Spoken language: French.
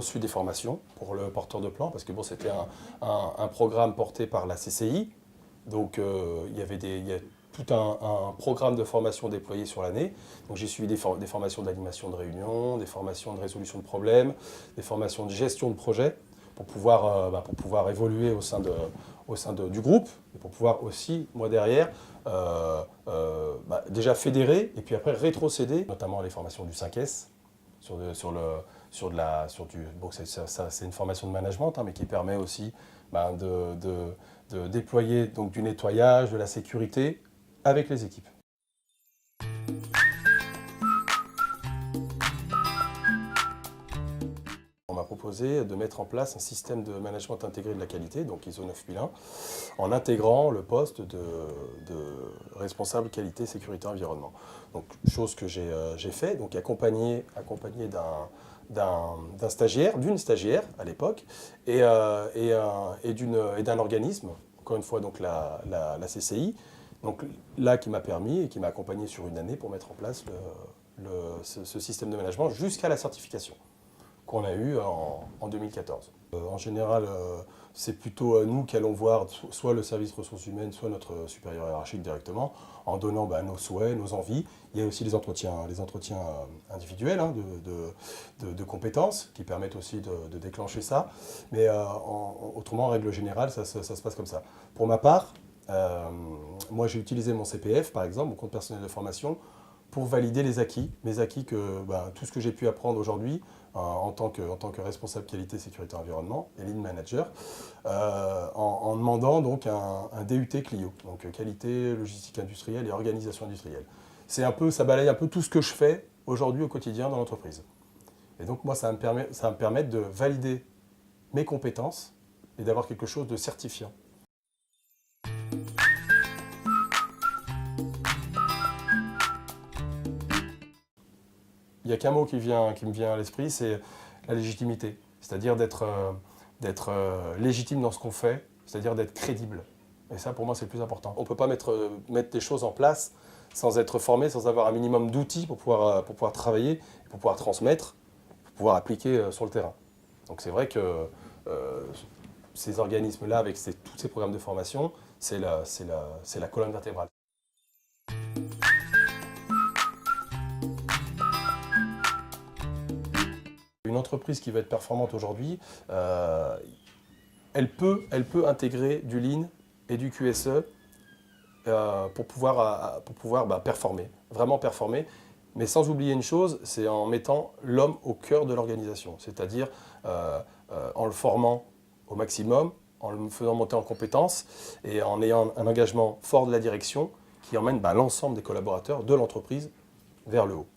reçu des formations pour le porteur de plan, parce que bon, c'était un programme porté par la CCI. Donc il y a tout un programme de formation déployé sur l'année. Donc j'ai suivi des formations d'animation de réunion, des formations de résolution de problèmes, des formations de gestion de projet pour pouvoir évoluer au sein du groupe et pour pouvoir aussi, moi derrière, déjà fédérer et puis après rétrocéder, notamment les formations du 5S, bon, c'est une formation de management, hein, mais qui permet aussi de déployer donc, du nettoyage, de la sécurité avec les équipes. On m'a proposé de mettre en place un système de management intégré de la qualité, donc ISO 9001, en intégrant le poste de responsable qualité, sécurité, environnement. Donc, chose que j'ai fait, donc accompagné d'un stagiaire, d'une stagiaire à l'époque, et d'un organisme, encore une fois donc la CCI, donc là qui m'a permis et qui m'a accompagné sur une année pour mettre en place ce système de management jusqu'à la certification qu'on a eu en 2014. En général, c'est plutôt nous qui allons voir soit le service ressources humaines, soit notre supérieur hiérarchique directement, en donnant nos souhaits, nos envies. Il y a aussi les entretiens individuels hein, de compétences qui permettent aussi de déclencher ça. Mais autrement, en règle générale, ça se passe comme ça. Pour ma part, moi j'ai utilisé mon CPF, par exemple, mon compte personnel de formation, pour valider les acquis, tout ce que j'ai pu apprendre aujourd'hui en tant que responsable qualité, sécurité, environnement et lead manager, en demandant donc un DUT Clio, donc qualité, logistique industrielle et organisation industrielle. Ça balaye un peu tout ce que je fais aujourd'hui au quotidien dans l'entreprise. Et donc moi, ça va me permettre de valider mes compétences et d'avoir quelque chose de certifiant. Il n'y a qu'un mot qui me vient à l'esprit, c'est la légitimité. C'est-à-dire d'être légitime dans ce qu'on fait, c'est-à-dire d'être crédible. Et ça, pour moi, c'est le plus important. On ne peut pas mettre des choses en place sans être formé, sans avoir un minimum d'outils pour pouvoir travailler, pour pouvoir transmettre, pour pouvoir appliquer sur le terrain. Donc c'est vrai que ces organismes-là, avec tous ces programmes de formation, c'est la colonne vertébrale. Une entreprise qui va être performante aujourd'hui, elle peut intégrer du Lean et du QSE pour pouvoir performer, vraiment performer, mais sans oublier une chose, c'est en mettant l'homme au cœur de l'organisation, c'est-à-dire en le formant au maximum, en le faisant monter en compétences et en ayant un engagement fort de la direction qui emmène l'ensemble des collaborateurs de l'entreprise vers le haut.